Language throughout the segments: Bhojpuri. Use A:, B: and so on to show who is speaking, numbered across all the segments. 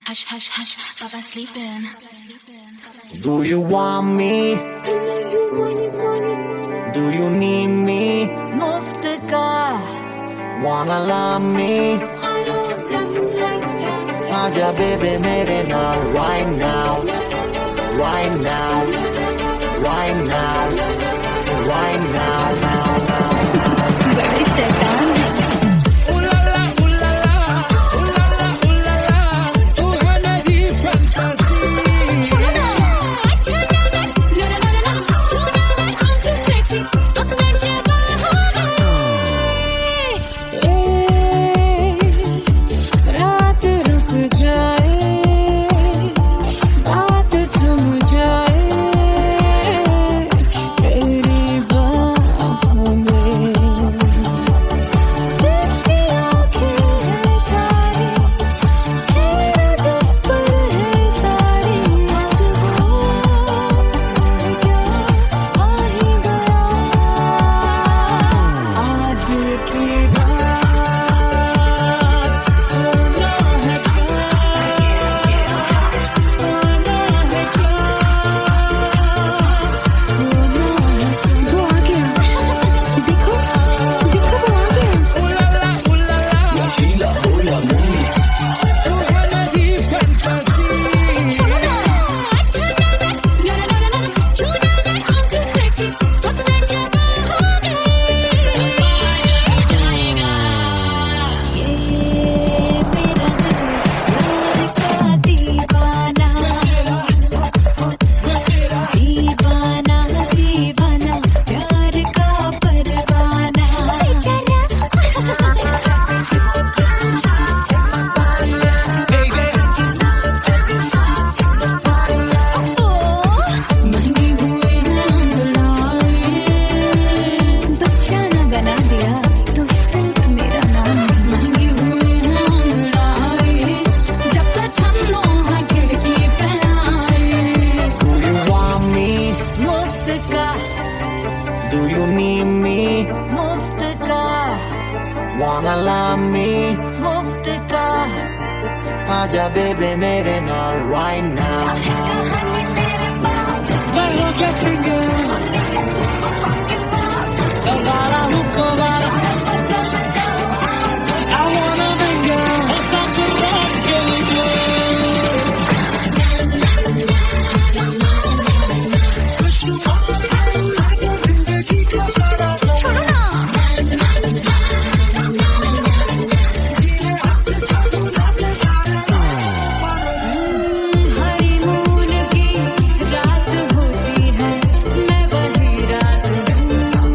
A: Hush, hush, hush, Papa sleeping.
B: Do you want me? Do you need me?
A: मुफ्त का
B: Wanna love me? आजा baby मेरे नाल right now, right now, right now, right now, now, now.
A: बड़ी शैतान है।
B: Do you need me?
A: मुफ्त का
B: Wanna love me?
A: मुफ्त का
B: आजा baby मेरे नाल right now.
C: मैं हो क्या सिंगर दोबारा हूँ दोबारा I wanna bang it और साथ rock के लिए जिंदगी का सारा
A: हनीमून की रात होती है, मैं वही रात हूँ।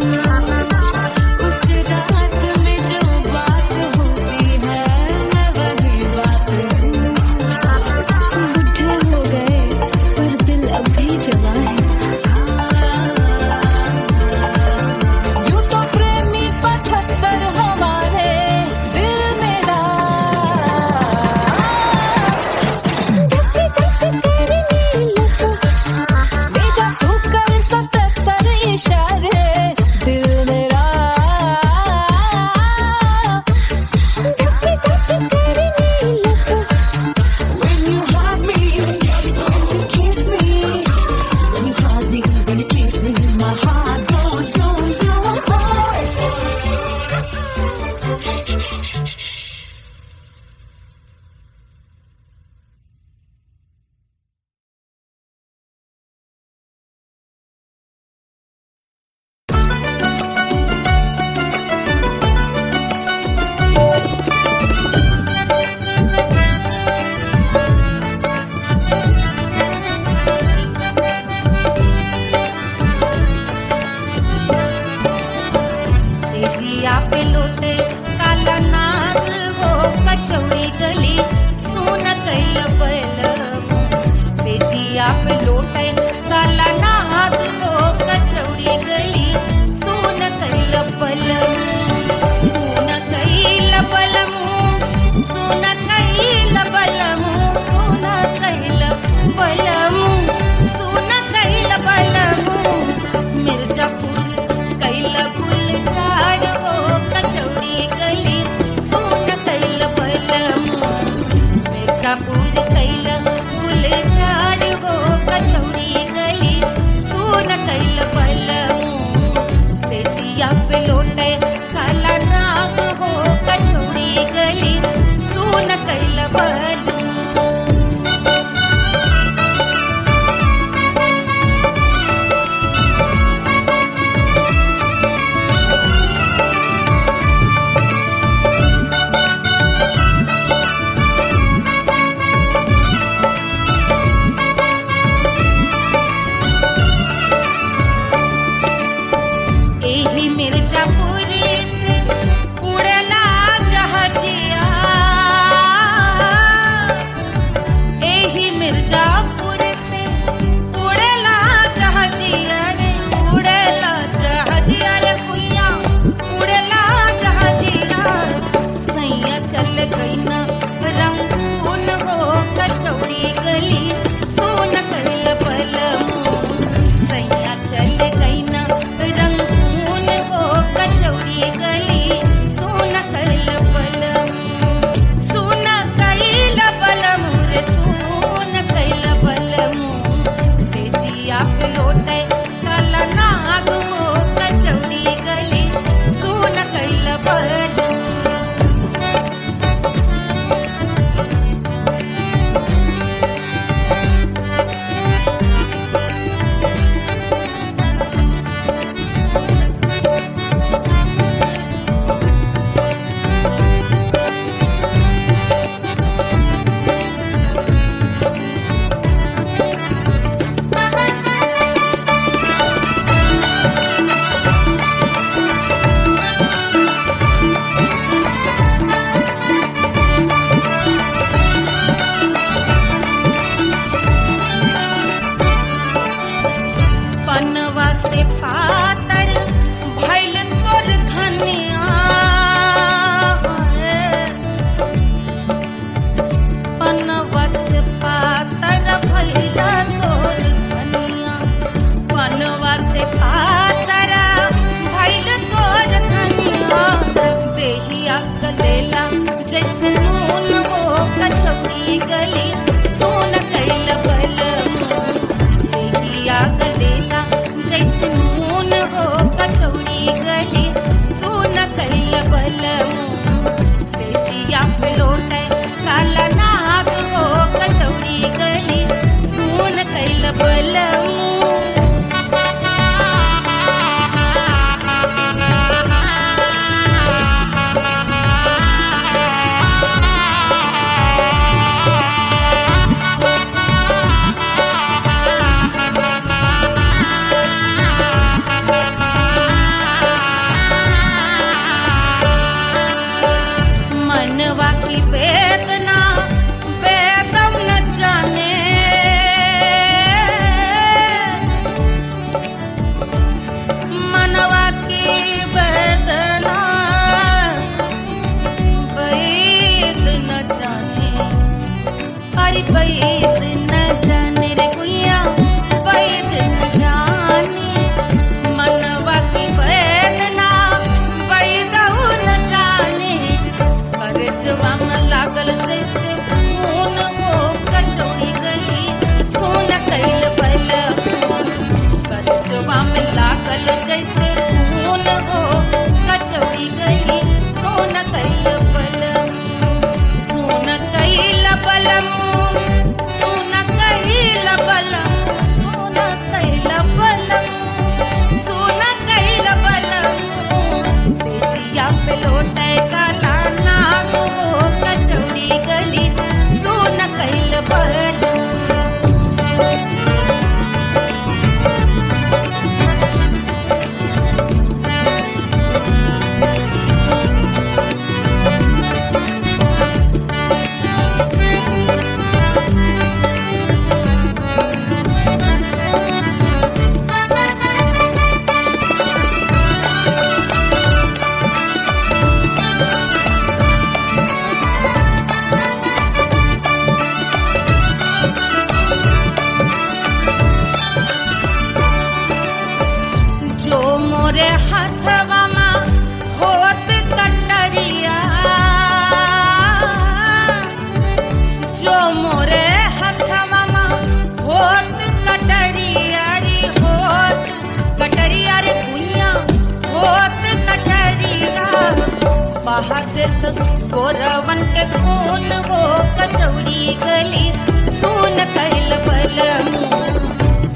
D: दूर कैल गुलजार हो कचौड़ी गली सुन कैल बलमू से जिया पे लोटे काला नाग हो कचौड़ी गली सुन कैल बलमू एही मिर्जापुर से उड़ला जहाजिया एही मिर्जापुर से उड़ला जहाजिया रे उड़ला जहाजिया रे कुइया उड़ला जहाजिया सैया चल गई ना रंगून हो कचौड़ी गली सोन कैल बलमू सैया चल गई ना रंगून हो कचौड़ी गली सोन कैल बलमू सोन कैल बलमू रे सोन कैल बलमू से जिया पे लोटे काला नाग हो कचौड़ी गली सोन कैल बलमू पनवा से पातर भइल तोर धनिया पनवा से पातर भइल तोर धनिया पनवा से पातर भइल तोर धनिया देहिया गलेला जैसे नून हो कचौड़ी गली सोन कैल बलमू देहिया गलेला जैसे नून हो कचौड़ी गली सोन कैल बलमू से जिया पे लोटे काला नाग हो कचौड़ी गली सोन कैल बलमू मनवा की वेदना वेदम न जाने मनवा की वेदना वेद न जाने अरे वेद न जाने रे कुइया वेद न जाने मनवा की वेदना वेद न जाने करजवा में लागल जैसे खून हो कचौड़ी गली सोन कैल बलमू करजवा में लागल जैसे खून हो कचौड़ी गली सोन कैल बलमू सोन कैल बलमू सोन देत गोरवन के खून हो कचौड़ी गली सुन कैल बलमू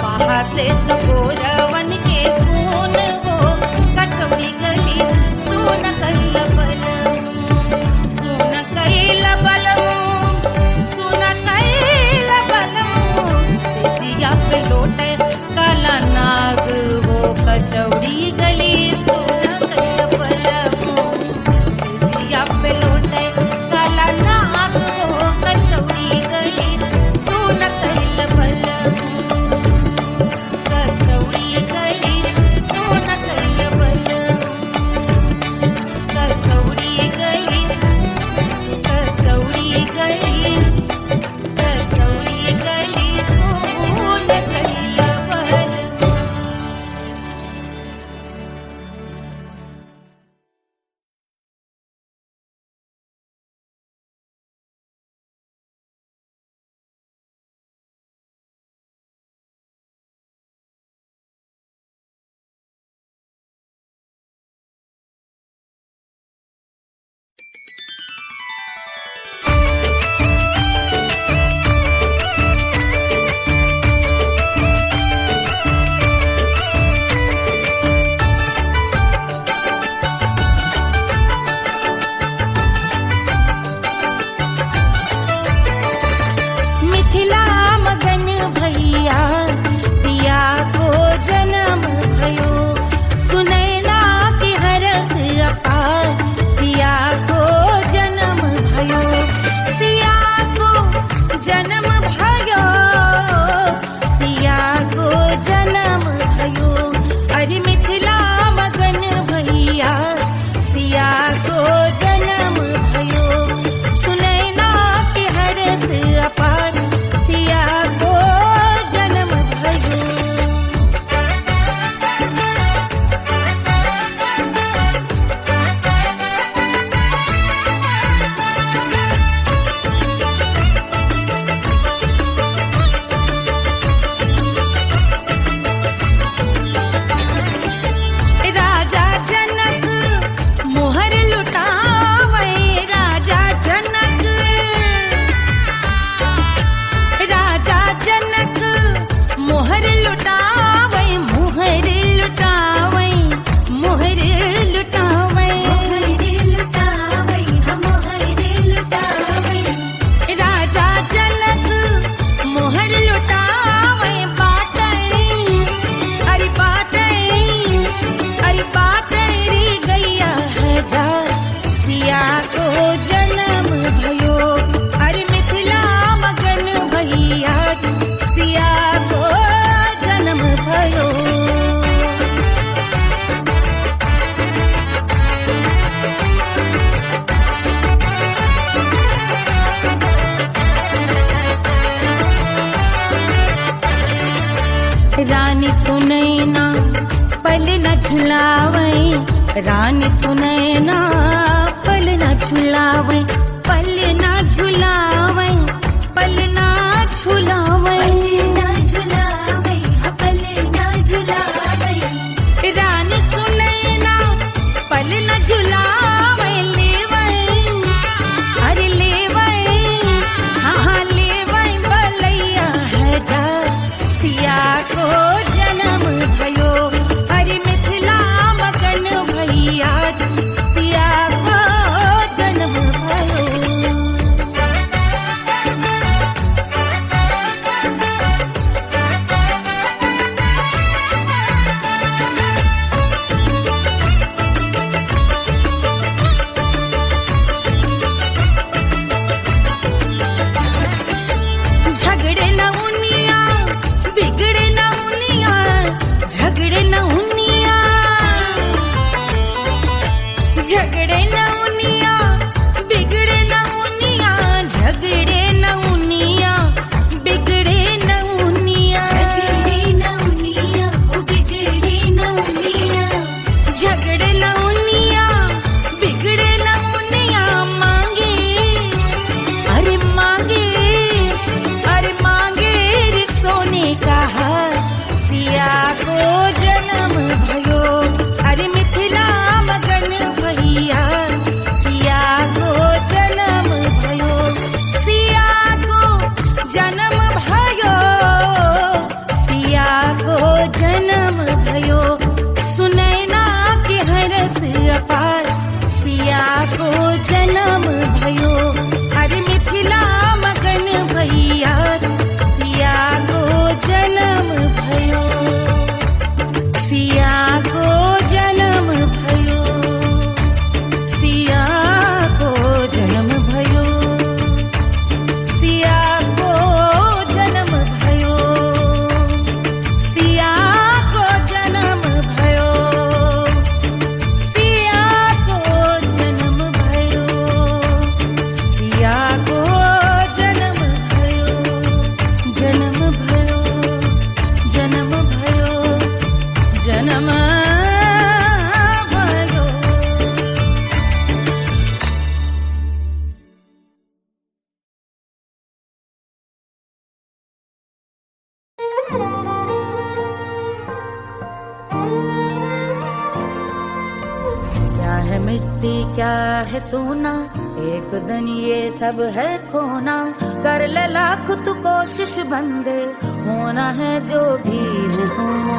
D: बहा देत गोरवन के खून हो कचौड़ी गली सुन कैल बलमू सुन कैल बलमू सुन कैल बलमू सिजिया पे लोटे काला नाग हो कचौड़ी गली सुन कैल बलमू सिजिया पे लोटे काला नाग हो कचौड़ी गली सुन कैल बलमू कचौड़ी गली सुन कैल बलमू कचौड़ी गली कचौड़ी गली कचौड़ी गली सुन कैल बलमू मिथिला मगन भैया सिया को जन्म भयो सुनैना की हरस अपार सिया को जन्म भयो सिया को जन्म भयो सिया को जन्म भयो अरे मिथिला मगन भैया सिया को जन्म भयो सुनैना की हरस अपार सिया को जन्म भयो राजा जनक मोहर लुटावे राजा जनक राजा जनक मोहर लुटावे मोहर लुटावे मोहर लुटावे राजा जनक मोहर लुटावे बाटै अरे बाटै अरे बाटै रे गैया हजार सिया को जन्म भयो अरे मिथिला मगन भैया सिया को जन्म भयो रानी सुनैना पल न झुलावे रानी सुनैना पल न झुलावे पल न झुलावे पल न झुलावे रानी सुनैना पल न झुलावे लेवे अरे लेवे हाँ लेवे बलैया हजार सिया को जन्म भयो अरे मिथिला मगन भैया सिया मिट्टी क्या है सोना, एक दिन ये सब है खोना। कर ले लाख तू कोशिश बंदे, होना है जो भी है होना।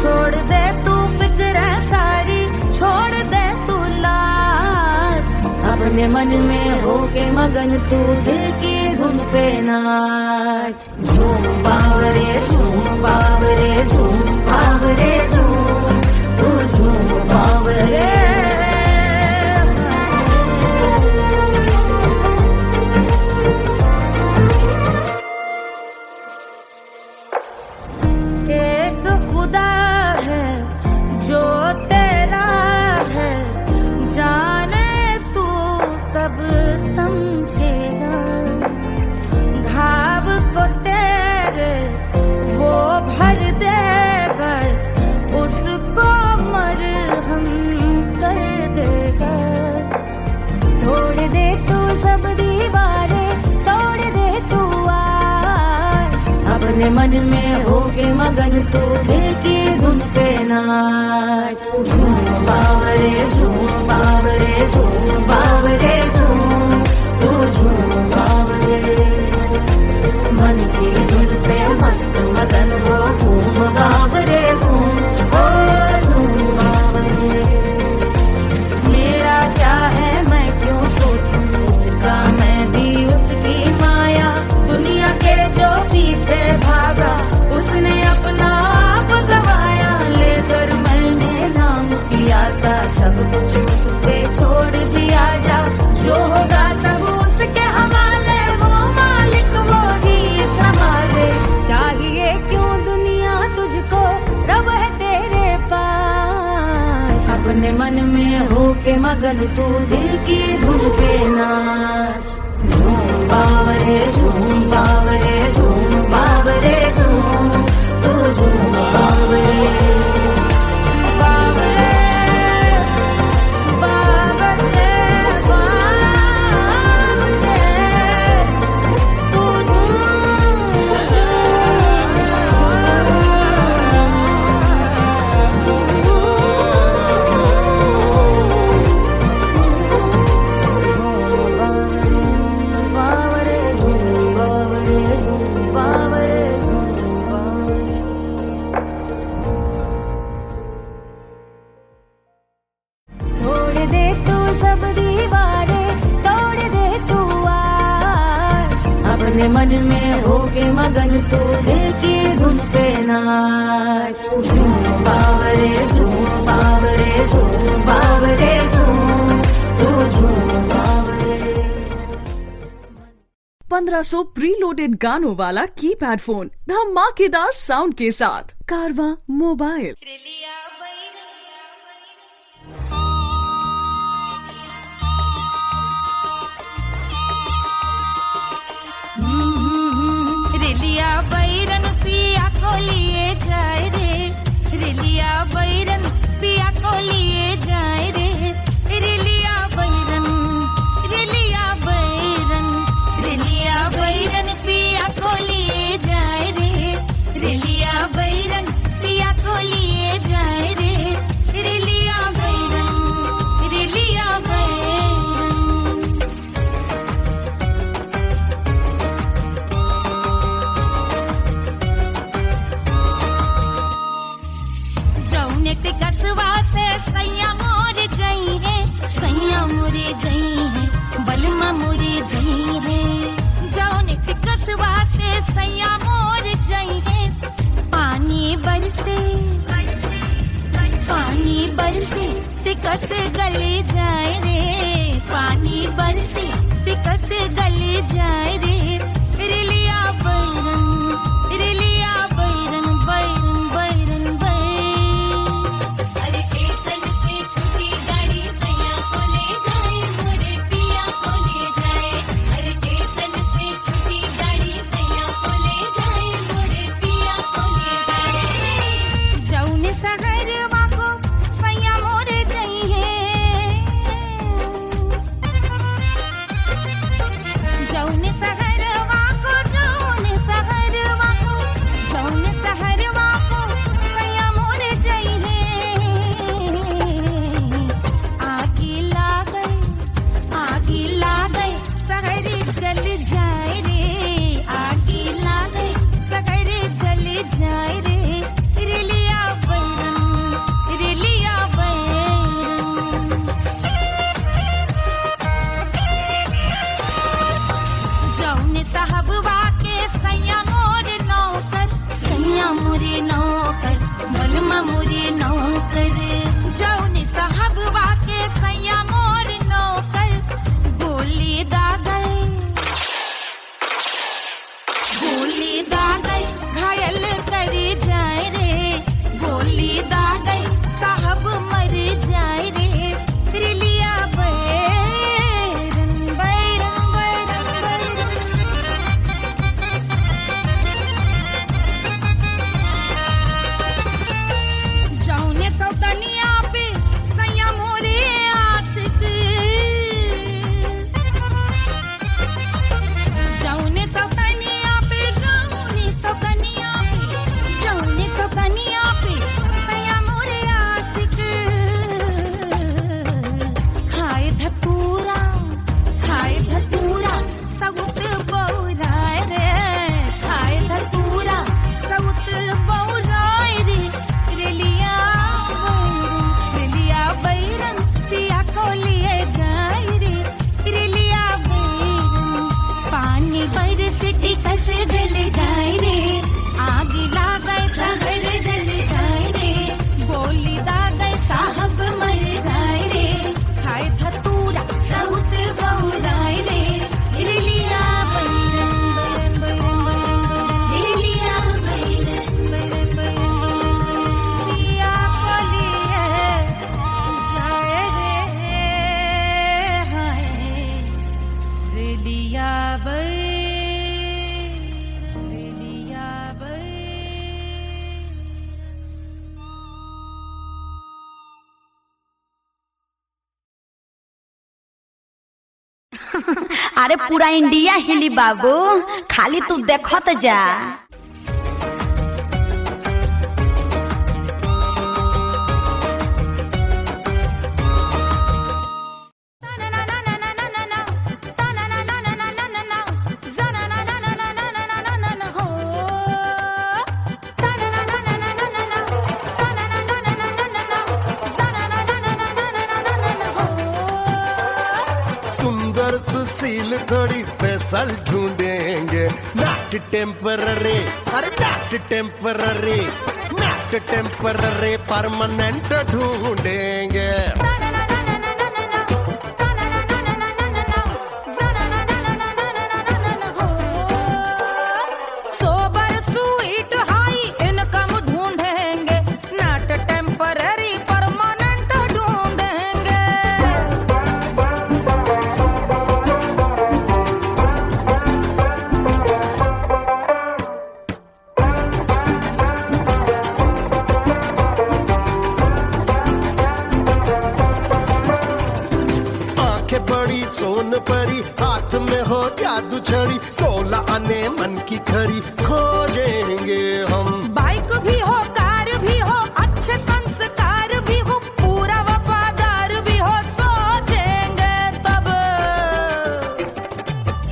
D: छोड़ दे तू फिक्र सारी, छोड़ दे तू लाज, अपने मन में होके मगन तू दिल की धुन पे नाच। झूम बावरे झूम बावरे झूम बावरे झूम, तू झूम बावरे। एक खुदा है जो तेरा है, जाने तू कब समझेगा। घाव को तेरे वो भर देगा, उसको मरहम कर देगा। तोड़ दे तू सब दीवारें, तोड़ दे तू आज, अपने मन में होके मगन तू दिल की धुन पे नाच। झूम बावरे झूम बावरे झूम बावरे झूम, तू झूम बावरे। मन की धुन पे मस्त मगन हो, घूम बावरे घूम, ओ झूम बावरे। मेरा क्या है मैं क्यों सोचूं उसका, मैं भी उसकी माया। दुनिया के जो पीछे भागा, उसने अपना आप गवाया। लेकर मैंने नाम किया था, सब कुछ उस पे छोड़ दिया जा। जो होगा सब उसके हवाले, वो मालिक वो ही संभाले। चाहिए क्यों दुनिया तुझको, रब है तेरे पास। अपने मन में होके मगन तू दिल की धुन पे नाच। झूम बावरे झूम बावरे झूम बावरे झूम, तू झूम बावरे। बावरे बावरे बावरे, तू बावरे झूम बावरे बावरे झूम बावरे। तोड़ दे तू सब दीवारें, तोड़ दे तू आज, अपने मन में होके मगन तू दिल की धुन पे नाच। झूम बावरे झूम बावरे झूम बावरे झूम, तू झूम बावरे।
E: 1500 प्रीलोडेड गानों वाला कीपैड फोन धमाकेदार साउंड के साथ कारवा मोबाइल।
D: रेलिया बैरन पिया को लिए जाए रे, रेलिया बैरन पिया को लिए जाए रे। रेलिया बैरन, रेलिया बैरन, रेलिया बैरन पिया को लिए जाए रे, रेलिया बैरन पिया को लिए जाए रे। रेलिया बैरन, रेलिया बैरन। जौने ते कसवा से सैया मोर जई है, सैया मोरे जई है, बलमा मोरे जई है। जौने ते कसवा से सैया मोर जई है, पानी बरसे, पानी बरसे ते कस गले जाए रे, पानी बरसे ते कस गले जाए रे। रेलिया बैरन, रेलिया बैरन बैरन बैरन बैरन। अरे स्टेशन से छुट्टी गाड़ी सैया को ले जाए, मोरे पिया को ले जाए। अरे स्टेशन से छुट्टी गाड़ी सैया को ले जाए, मोरे पिया को ले जाए। जौने सहरवा को सैया मोरे गई है, जौने सहरवा को जौने
F: अरे पूरा इंडिया हिली बाबू, खाली तू देखत जा।
G: सुशील थोड़ी स्पेशल ढूंढेंगे, नॉट टेम्पररी, अरे not temporary, not temporary, permanent ढूंढेंगे।
D: सोबर स्वीट हाई इनकम ढूंढेंगे, नॉट टेम्पररी परमानेंट ढूंढेंगे।
G: आंखें बड़ी सोन परी, हाथ में हो जादू छड़ी, 16 आने मन की खरी खोजेंगे हम।
D: बाइक भी हो, कार भी हो, अच्छे संस्कार भी हो, पूरा वफादार भी हो, सोचेंगे तब।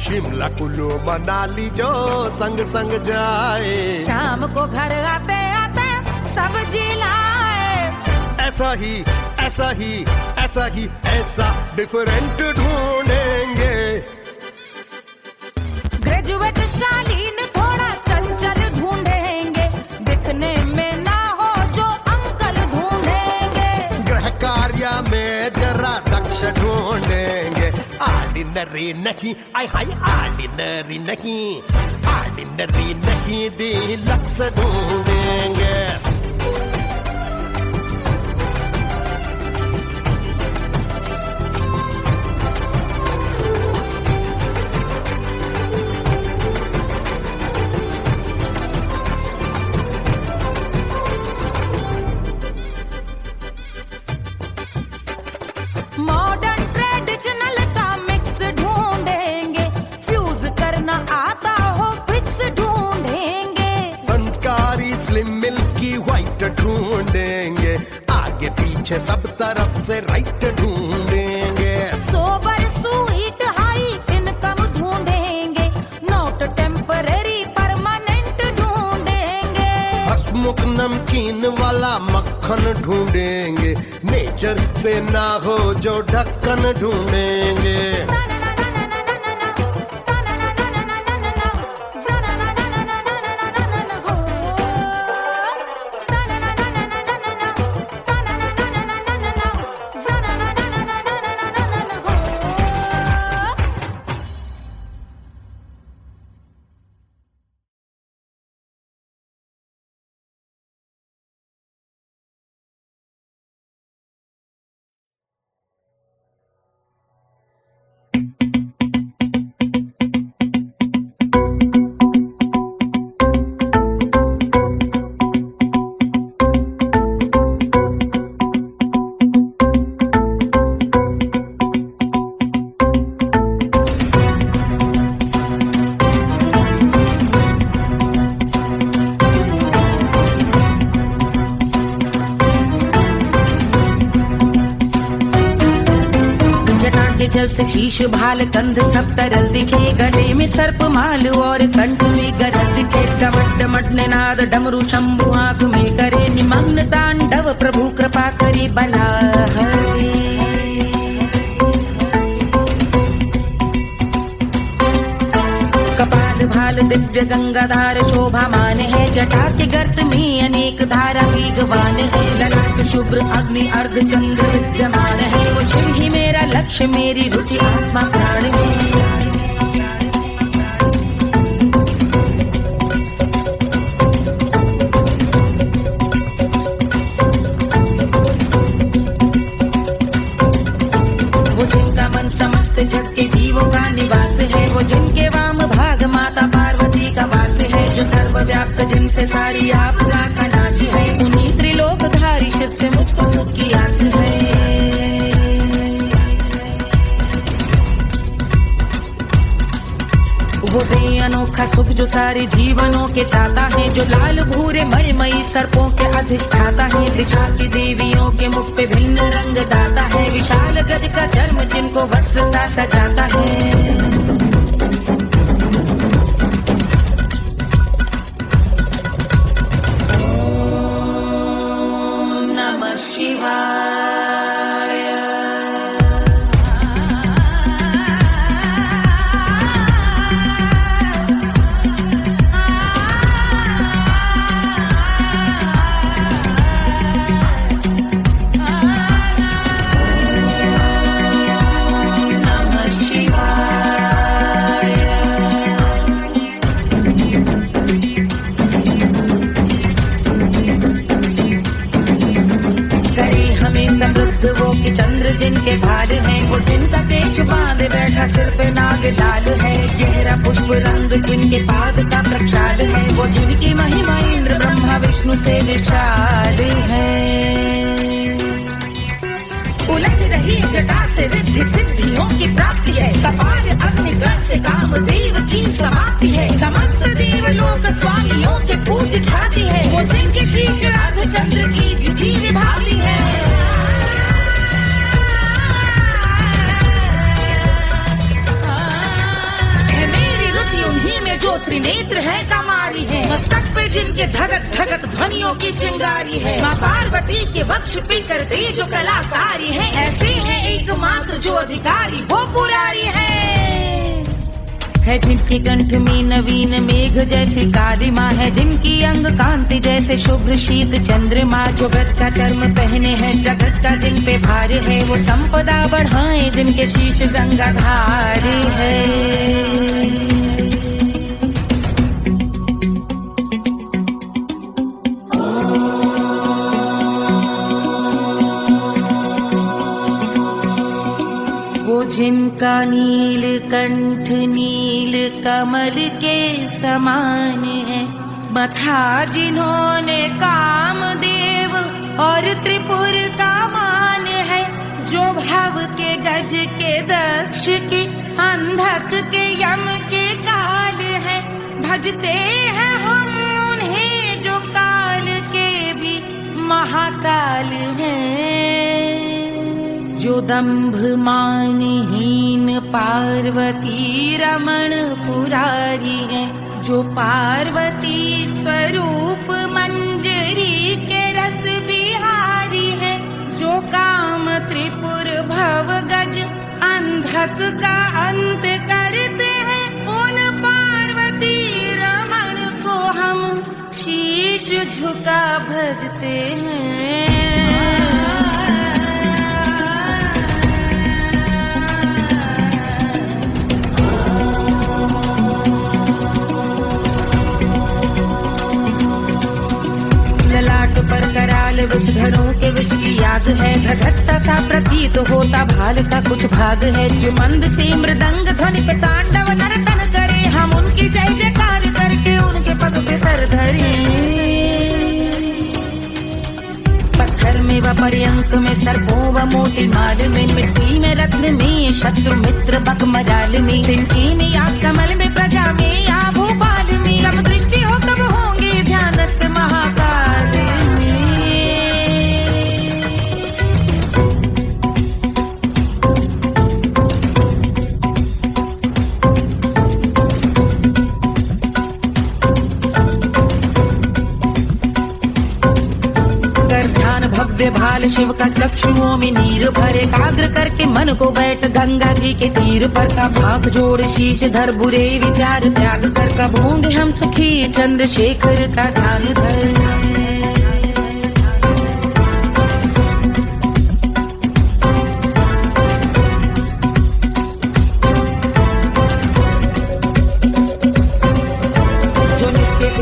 G: शिमला कुल्लू मनाली जो संग संग जाए,
D: शाम को घर आते आते सब्जी लाए।
G: ऐसा ही ऐसा ही ऐसा ही ऐसा डिफरेंट ढूंढेंगे।
D: ग्रेजुएट शालीन थोड़ा चंचल ढूंढेंगे, दिखने में ना हो जो अंकल ढूंढेंगे।
G: गृह कार्य में जरा दक्ष ढूंढेंगे, ऑर्डिनरी नहीं, आय हाय ऑर्डिनरी नहीं, ऑर्डिनरी नहीं, डीलक्स ढूंढेंगे।
D: मॉडर्न ट्रेडिशनल का मिक्स ढूंढेंगे, फ्यूज करना आता हो फिक्स ढूंढेंगे।
G: संस्कारी स्लिम मिल्की व्हाइट ढूंढेंगे, आगे पीछे सब तरफ से राइट ढूंढेंगे।
D: सोबर स्वीट हाई इनकम ढूंढेंगे, नॉट टेम्पररी परमानेंट ढूंढेंगे।
G: हसमुख नमकीन वाला मक्खन ढूंढेंगे, नेचर से ना हो जो ढक्कन ढूंढेंगे।
D: जल से शीश भाल कंध सब तरल दिखे, गले में सर्प माल और कंठ में गरज दिखे। डमट डमट नाद डमरू शंभु आंख में करे निमग्न तांडव, प्रभु कृपा करे बला हरे। कपाल भाल दिव्य गंगाधार शोभामान है, जटा के गर्त में अनेक धारा वेगवान है। ललाट शुभ्र अग्नि अर्ध चंद्र विद्यमान है, वो शिव ही मेरा लक्ष्य मेरी रुचि आत्मा प्राण है। वो जिनका मन समस्त जग के जीवों का निवास है, वो जिनके वाम भाग माता पार्वती का वास है। जो सर्वव्याप्त जिनसे सारी आपदा का नाश है, उन्हीं त्रिलोकधारी शिव से मुझको सुख की आस है। दे अनोखा सुख जो सारे जीवनों के दाता है, जो लाल भूरे मणिमयी सर्पों के अधिष्ठाता है, दिशा की देवियों के मुख पे भिन्न रंग दाता है, विशाल गज का चर्म जिनको वस्त्र सा सजाता है। वो कि चंद्र जिनके भाल हैं, वो जिनका केश बांधे बैठा सिर पे नाग लाल है, गहरा पुष्प रंग जिनके पाद का प्रक्षाल है, वो जिनकी महिमा इंद्र ब्रह्मा विष्णु से विशाल है। उलझ रही जटा से रिद्धि सिद्धियों की प्राप्ति है, कपाल अग्निगण से कामदेव की समाप्ति है, समस्त देवलोक स्वामियों के पूज ख्याति है, वो जिनके शीश अर्धचंद्र की जुटी निभाती है। उन्हीं में जो त्रिनेत्र है कमारी है, मस्तक पे जिनके धगत धगत ध्वनियों की चिंगारी है, माँ पार्वती के वक्ष पे करते जो कलाकारी है, ऐसे हैं एकमात्र जो अधिकारी वो पुरारी है जिनके कंठ में नवीन मेघ जैसी काली माँ है, जिनकी अंग कांति जैसे शुभ्र शीत चंद्रमा, जो गज का चर्म पहने हैं जगत का जिन पे भार है, वो संपदा बढ़ाए जिनके शीश गंगाधार है। जिनका नील कंठ नील कमल के समान है, मथा जिन्होंने कामदेव और त्रिपुर का मान है, जो भव के गज के दक्ष के अंधक के यम के काल है, भजते हैं हम उन्हें जो काल के भी महाकाल हैं, जो दंभ मानहीन पार्वती रमण पुरारी है, जो पार्वती स्वरूप मंजरी के रस बिहारी है, जो काम त्रिपुर भव गज अंधक का अंत करते हैं, उन पार्वती रमण को हम शीश झुका भजते हैं। ललाट पर कराल विषधरों के विष की याद है, धधकता सा प्रतीत होता भाल का कुछ भाग है, जो मंद से मृदंग ध्वनि पे तांडव नर्तन करे, हम उनकी जय जयकार करके उनके पद पे सर धरे। पत्थर में व पर्यंक में सर्पों व मोती माल में, मिट्टी में रत्न में शत्रु मित्र बक मजाल में, तिनके में या कमल में प्रजा में या भोपाल में, जब दृष्टि हो तब होंगे ध्यानस्थ महाकाल में। ध्यान भव्य भाल शिव का चक्षुओं में नीर भरे, एकाग्र करके मन को बैठ गंगा जी के तीर पर, का भाग जोड़ शीश धर बुरे विचार त्याग कर, कब होंगे हम सुखी चंद्रशेखर का ध्यान धर।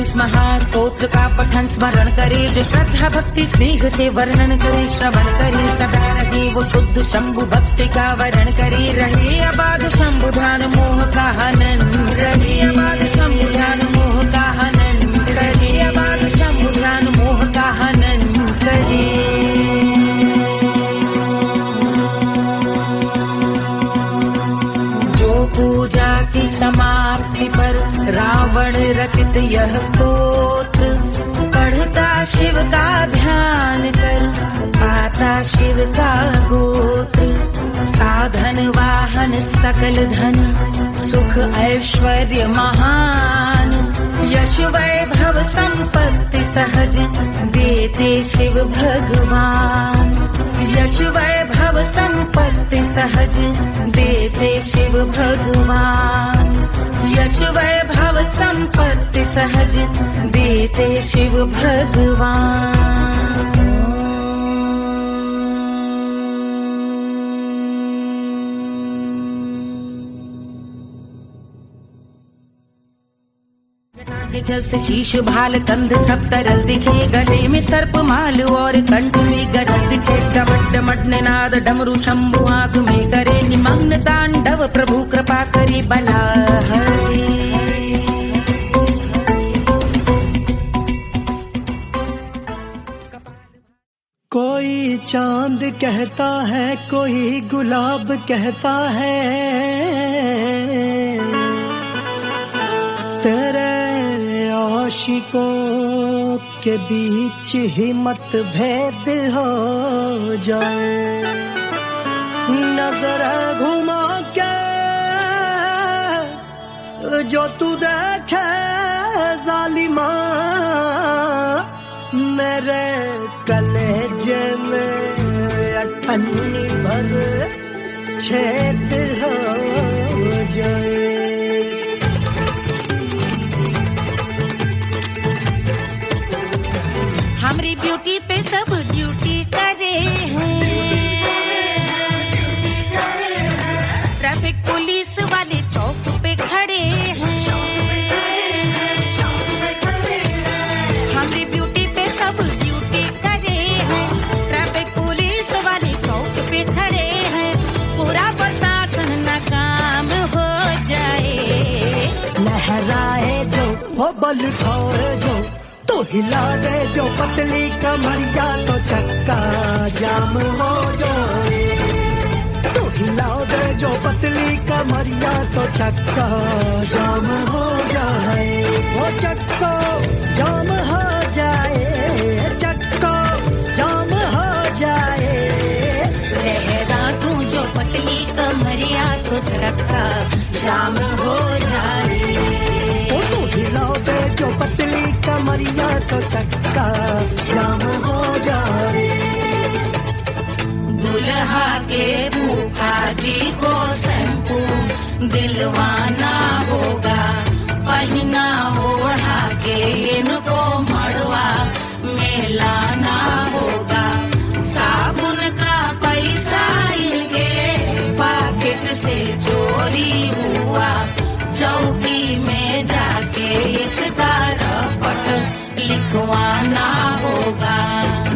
D: इस महास्तोत्र का पठन स्मरण करे, जो श्रद्धा भक्ति स्नेह से वर्णन करे, श्रवण करे सदा रहे वो शुद्ध शंभु भक्ति का वर्ण करे, रहे अबाध शंभु ध्यान मोह का हनन, रहे अबाध शंभु ध्यान मोह का हनन, रहे अबाध शंभु ध्यान मोह का हनन करे। जो पूजा की समाप्ति पर यह स्तोत्र पढ़ता शिव का ध्यान कर, पाता शिव का गोत्र। साधन वाहन सकल धन, सुख ऐश्वर्य महान, यश वैभव संपत्ति सहज देते शिव भगवान। यश वैभव संपत्ति सहज देते शिव भगवान। यश वैभव संपत्ति सहज देते शिव भगवान। जल से शीश भाल कंध सब तरल दिखे, गले में सर्प माल और कंठ में गजल दिखे। डमट डमट निनाद डमरू शंभु आंख में करे निमग्न तांडव, प्रभु कृपा करे बला हरे।
C: कोई चांद कहता है, कोई गुलाब कहता है, तेरे आशिकों के बीच ही मतभेद हो जाए। नजर घुमा के जो तू देखे जालिमा, मेरे कलेजे में अठन्नी भर छेद हो जाए।
D: हमारी ब्यूटी पे सब ड्यूटी करे हैं, ट्रैफिक पुलिस वाले चौक पे खड़े हैं। हमारी ब्यूटी पे सब ड्यूटी करे हैं, ट्रैफिक पुलिस वाले चौक पे खड़े हैं। पूरा प्रशासन नाकाम हो जाए।
C: लहराए जो वो बल खाए जो, तो हिला दे जो पतली कमरिया, तो चक्का जाम हो जाए। तो हिला दे जो पतली कमरिया, तो चक्का जाम हो जाए। वो चक्का जाम हो जाए, चक्का जाम हो जाए।
D: लहरा तू जो पतली कमरिया, तो चक्का जाम हो जाए।
C: तो हिला दे जो पतली कमरिया, तो चक्का जाम हो जाए।
D: दुल्हा के फूफा जी को शैम्पू दिलवाना होगा, पहना ओढ़ा के इनको मड़वा में लाना होगा। साबुन का पैसा इनके पाकिट से चोरी हुआ, चौकी में जाके इसका रपट लिखवाना होगा।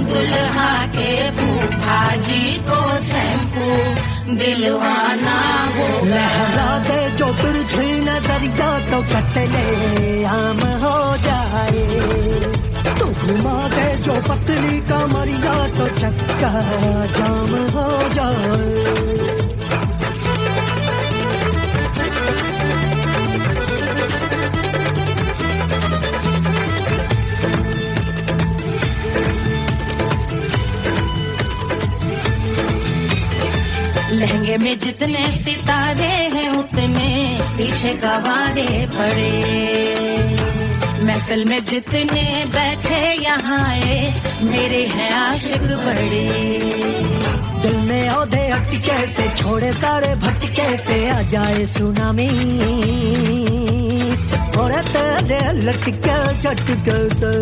D: दुल्हा के फूफा जी को शैम्पू दिलवाना होगा।
C: लहरा दे जो तुरझी नजरिया, तो कतले आम हो जाए। तू घुमा दे जो पतली कमरिया, तो चक्का जाम हो जाए।
D: लहंगे में जितने सितारे हैं, उतने पीछे गवारे पड़े। महफिल में जितने बैठे यहाँ आए, मेरे हैं आशिक बड़े।
C: दिल में औधे अटके से, छोड़े सारे भटके से, आ जाए सुनामी और तेरे लटके झटके से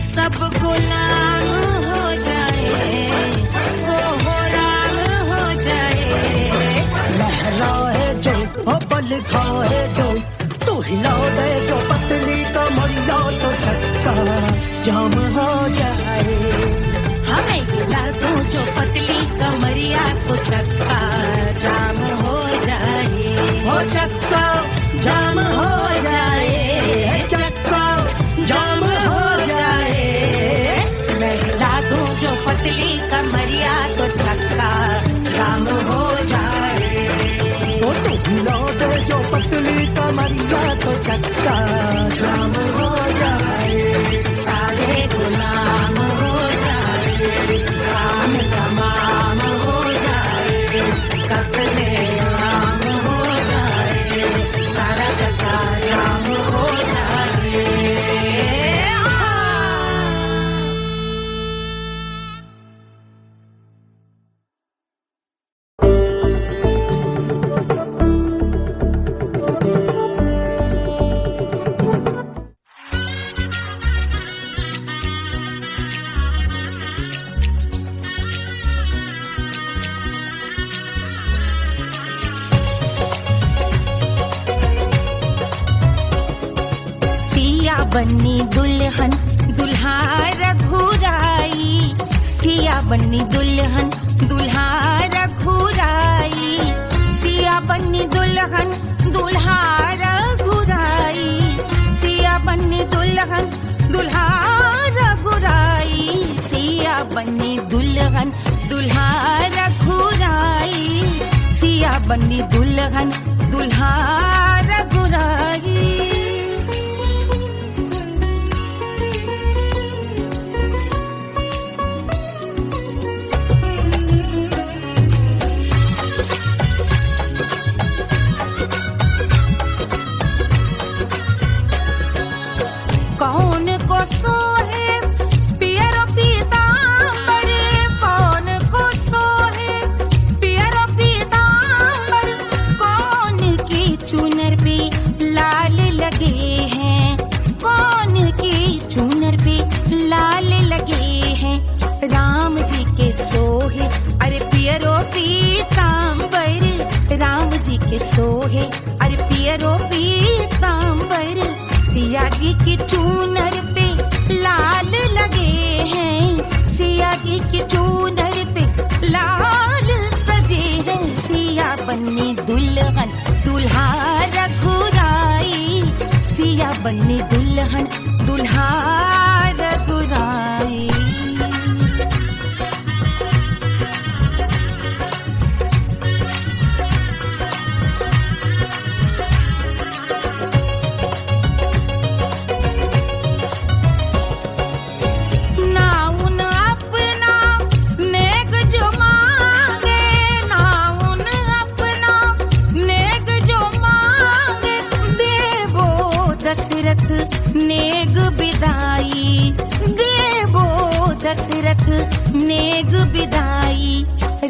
D: सब गुलाम हो जाए,
C: लहराए जो ओ बल खाए जो, तू हिला दे जो पतली कमरिया, तो चक्का जाम हो जाए।
D: हमें हिला दो जो पतली कमरिया, तो चक्का जाम हो जाए।
C: ओ चक्का जाम हो जाए, चक्का जाम हो जाए।
D: मैं हिला दूं जो पतली कमरिया, तो चक्का जाम हो जाए।
C: ओ तू हिला दे जो पतली कमरिया, तो चक्का
D: सिया बनी दुल्हन दुल्हा रघुराई, सिया बनी दुल्हन दुल्हा रघुराई, सिया बनी दुल्हन दुल्हा रघुराई, सिया बनी दुल्हन दुल्हा रघुराई, सिया बनी दुल्हन दुल्हा रघुराई, सिया बनी दुल्हन दुल्हा रघुराई। कौन को सोहे पियरो पीतांबर, कौन को सोहे पियरो पीतांबर, कौन की चुनर पे लाल लगे हैं, कौन की चुनर पे लाल लगे हैं, राम जी के सोहे अरे पियरो पीतांबर, राम जी के सोहे अरे पियरो पीतांबर, सिया जी की चूनर पे लाल लगे हैं, सिया जी की चूनर पे लाल सजे हैं, सिया बनी दुल्हन दुल्हा रघुराई, सिया बनी दुल्हन दुल्हा रघुराई। नेग बिदाई देवो दशरथ नेग बिदाई,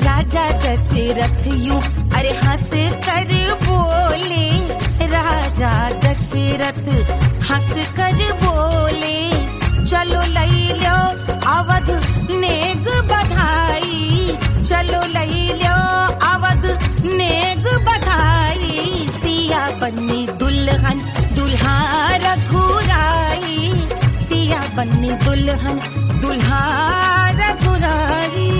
D: राजा दशरथ यूं अरे हंस कर बोले, राजा दशरथ हंस कर बोले, चलो लई लो अवध नेग बधाई, चलो लई लो अवध नेग बधाई, सिया बनी दुल्हन दुल्हा रघुराई, सिया बनी दुल्हन दुल्हा रघुराई।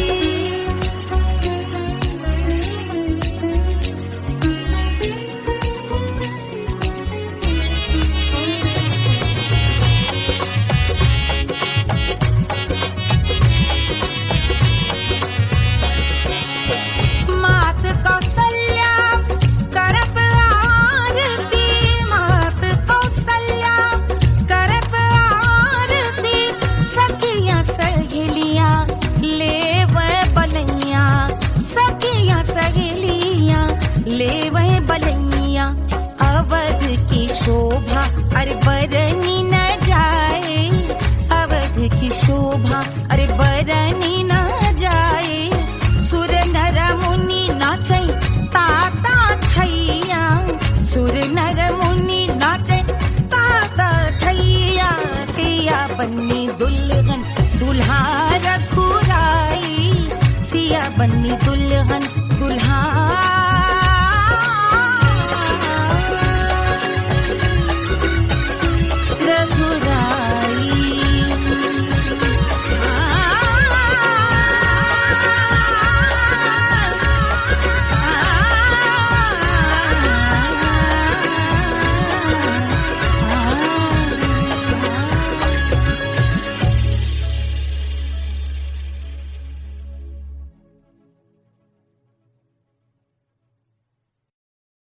D: मात कौशल्या करत आरती, मात कौशल्या करत आरती, सखियां सहेलियां लेवे बलैया, सखियां सहेलियां लेवे बलैया, अवध की शोभा अरे बरनी न जाए, अवध की शोभा अरे बरनी न जाए, सुर नर मुनि नाचे ताता थैया, सुर नर मुनि नाचे ताता थैया, सिया बनी दुल्हन दुल्हा रघुराई, सिया बनी दुल्हन दुल्हा रघुराई।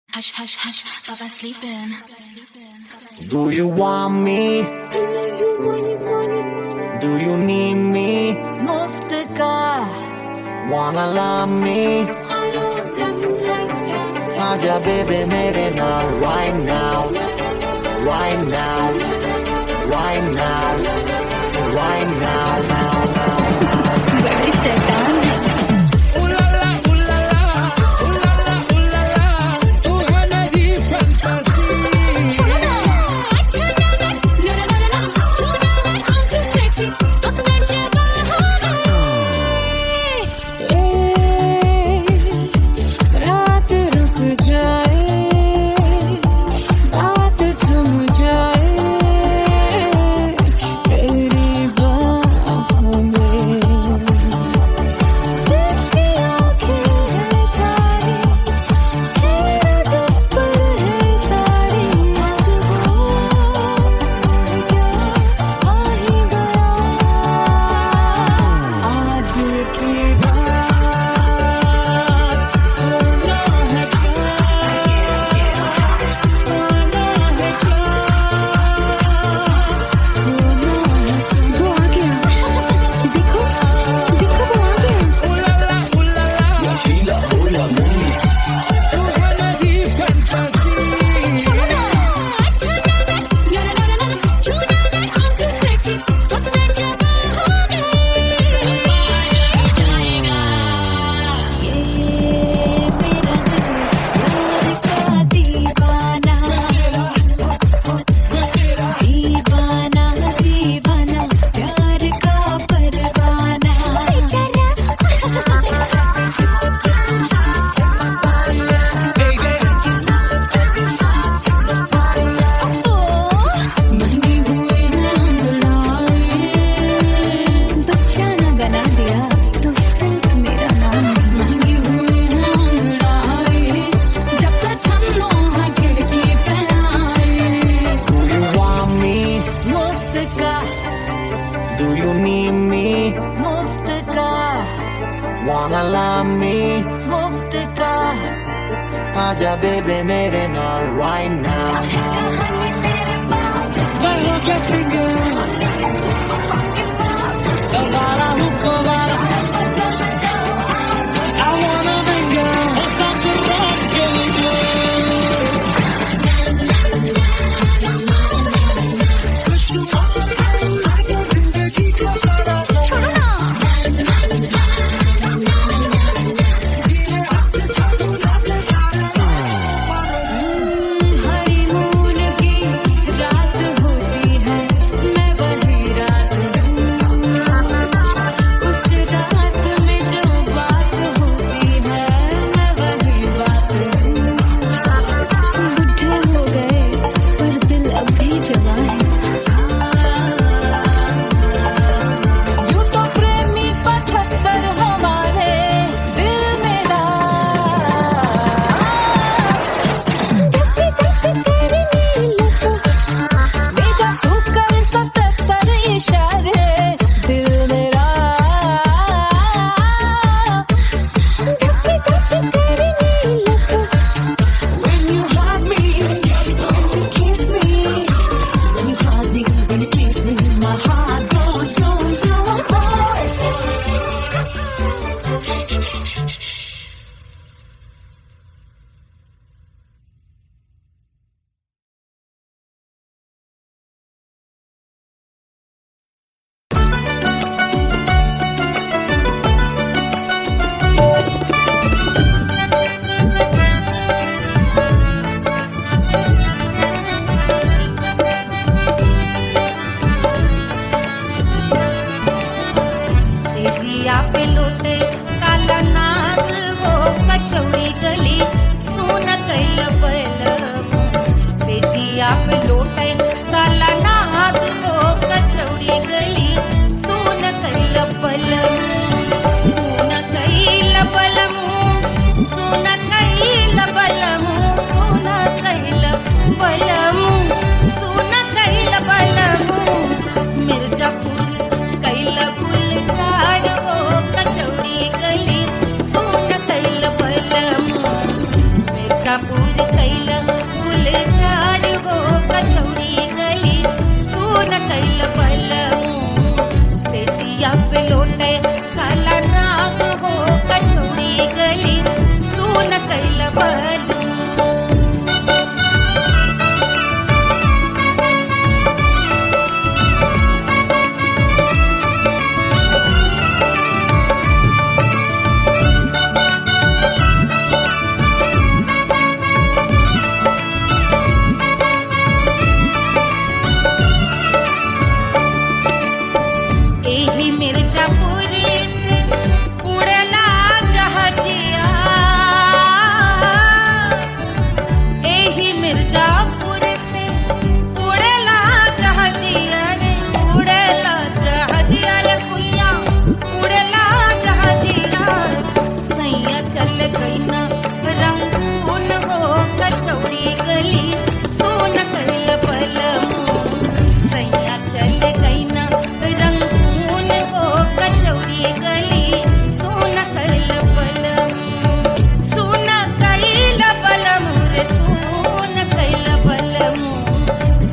H: Hush, hush, hush, Baba sleeping.
B: Do you want me? Do you need me?
A: मुफ्त का
B: Wanna love me? आजा बेबे मेरे नाल right now, right now, right now, right now, now, now.
A: बड़ी शैतान है।
D: जाए बात थम जाए
A: मुफ्त का
B: Do you need me?
A: मुफ्त का
B: Wanna love me?
A: मुफ्त का
B: आजा बेबे मेरे नाल right now.
A: हनीमून की रात होती है मैं वही रात हूँ उस रात में जो बात होती है मैं वही बात हूँ बुढ़े हो गए पर दिल अब भी जवान है यूं तो प्रेमी 75 हमारे दिल मेरा भेजा तू कर 77 इशारे दिल मेरा When you hug me, when you kiss me, when you hug me, when you kiss me, my heart goes zoom, zoom,
D: सेजिया पे लोटे काला नाग वो कचौड़ी गली सोन कैल बलम सेजिया पे लोटे काला नाग वो कचौड़ी गली सोन कैल बलम सोन कैल बलम सोन कैल बलम सोन कैल बलम सोन कैल बलम मिर्जापुर कैल गुलजार हो कचौड़ी गली सोन कैल बलम मिर्जापुर कैल गुलजार हो कचौड़ी गली सोन कैल बलम सेजिया पे लोटे काला नाग हो कचौड़ी गली सोन कैल बलम एही मिर्जापुर से उड़ला जहाजिया एही मिर्जापुर से उड़ला जहाजिया रे उड़ला जहाजिया रे कुइया उड़ला जहाजिया सैया चल गई ना रंगून हो कचौड़ी गली सोन कैल बलम सैया चल गई ना रंगून हो कचौड़ी गली सोन कैल बलम सोन कैल बलम रे सोन कैल बलम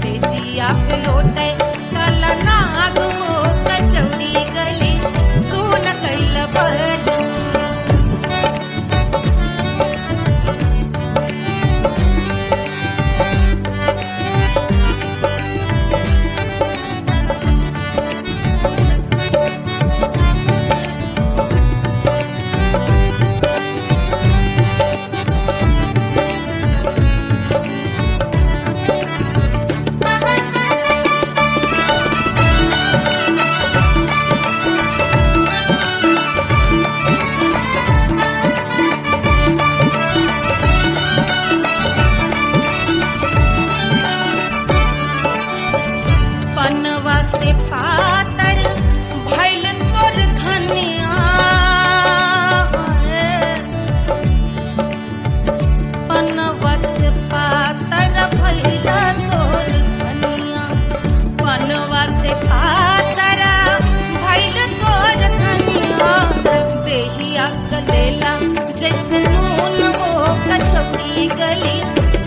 D: सेजिया पे लोटे काला नाग हो कचौड़ी गली सोन कैल बलम बनवा कचौड़ी गली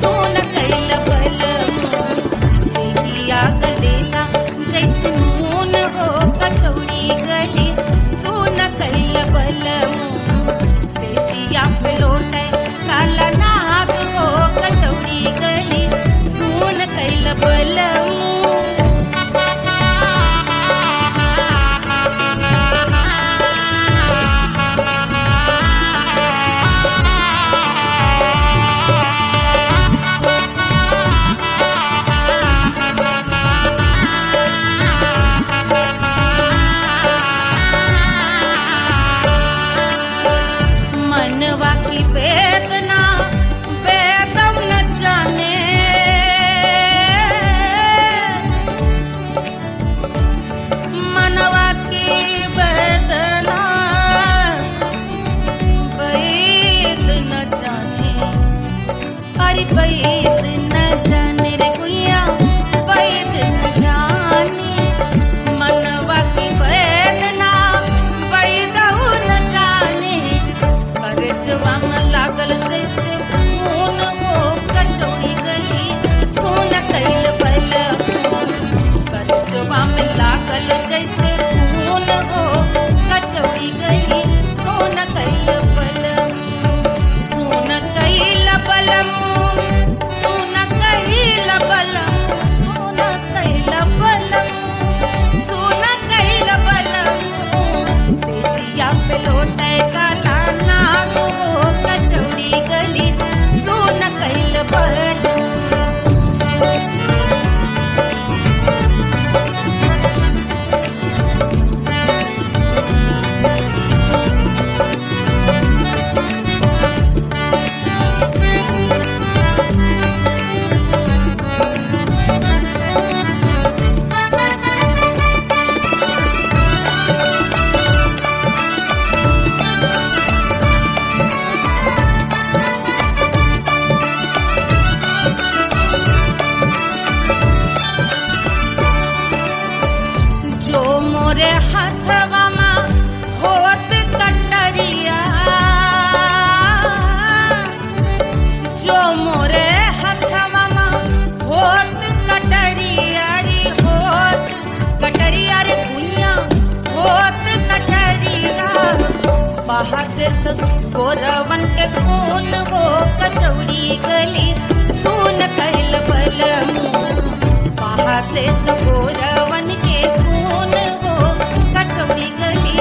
D: सोन कैल बलमुआ गलेला जैसे मून हो कचौड़ी गली सोन कैल बलमुआ से जिया पे लौटे काला नाग हो कचौड़ी गली सोन कैल बलमुआ मनवा की वेदना वेदम न जाने मनवा की वेदना वेद न जाने अरे वेद न जाने रे गुइया वेद न जाने मनवा की वेदना वेद न जाने करजवा में लागल जैसे खून हो कचौड़ी गली सोन कैल बलमुआ करजवा में लागल जैसे खून हो कचौड़ी गली सोन कैल बलमुआ सोन कैल बलमुआ सोन कैल बलमुआ सोन कैल बलमुआ से जिया पे लौटे काला नाग हो कचौड़ी गली सोन कैल बलमुआ जो मोरे हाथवा में होत कटरिया जो मोरे हाथवा में होत कटरिया रे होत कटरिया रे दुनिया होत कटरिया बाहर से तो गोरवन के खून हो कचौड़ी गली सोन कैल बलमुआ बाहर से तो गोरवन के खून हो कचौड़ी गली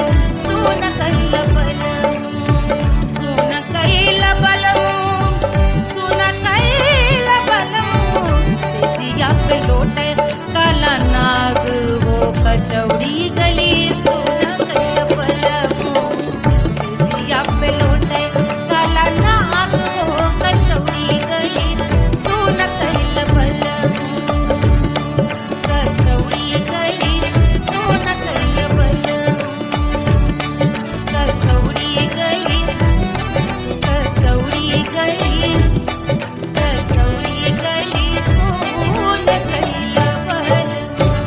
D: सोन कैल बलमुआ सोन कैल बलमुआ सोन कैल बलमुआ से जिया पे लौटे काला नाग हो कचौड़ी गली सोन कैल बलमुआ से जिया पे लौटे काला नाग हो कचौड़ी गली सोन कैल बलमुआ कचौड़ी गली सोन कैल बलमुआ कचौड़ी गली कचौड़ी गली कचौड़ी गली सोन कैल बलमुआ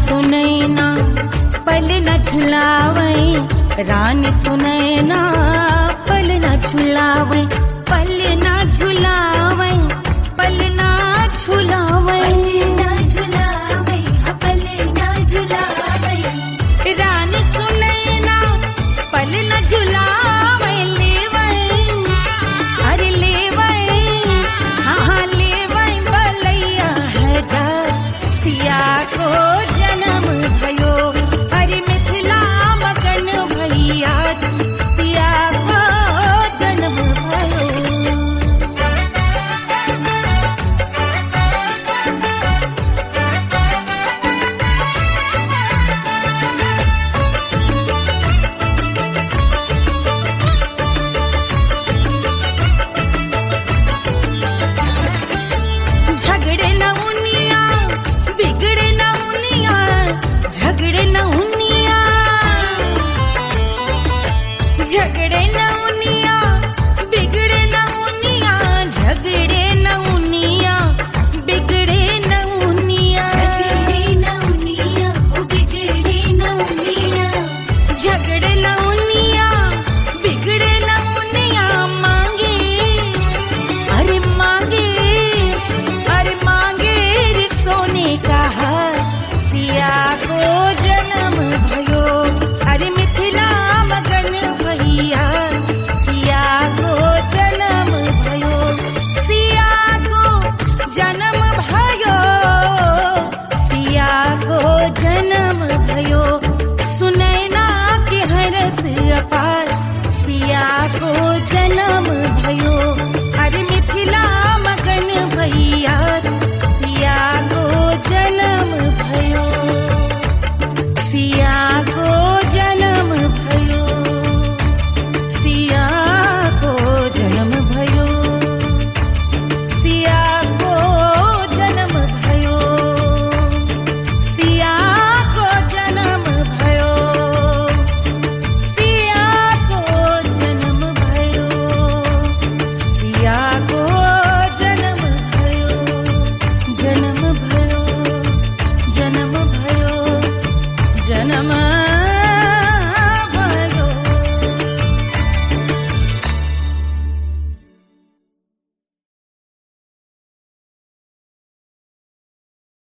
D: सुनैना पल न झुलावे, रानी सुनैना पल न झुलावे, पल न झुलावे, पल न झुलावे, पल न झुलावे, रानी सुनैना पल न झुलावे, लेवै अरे लेवै, हाँ लेवै बलैया है जा सिया को जन्म भयो, अरे मिथिला मगन भैया सिया को जन्म भयो। झगड़े न उनिया बिगड़े न उनिया, झगड़े न उनिया झगड़े न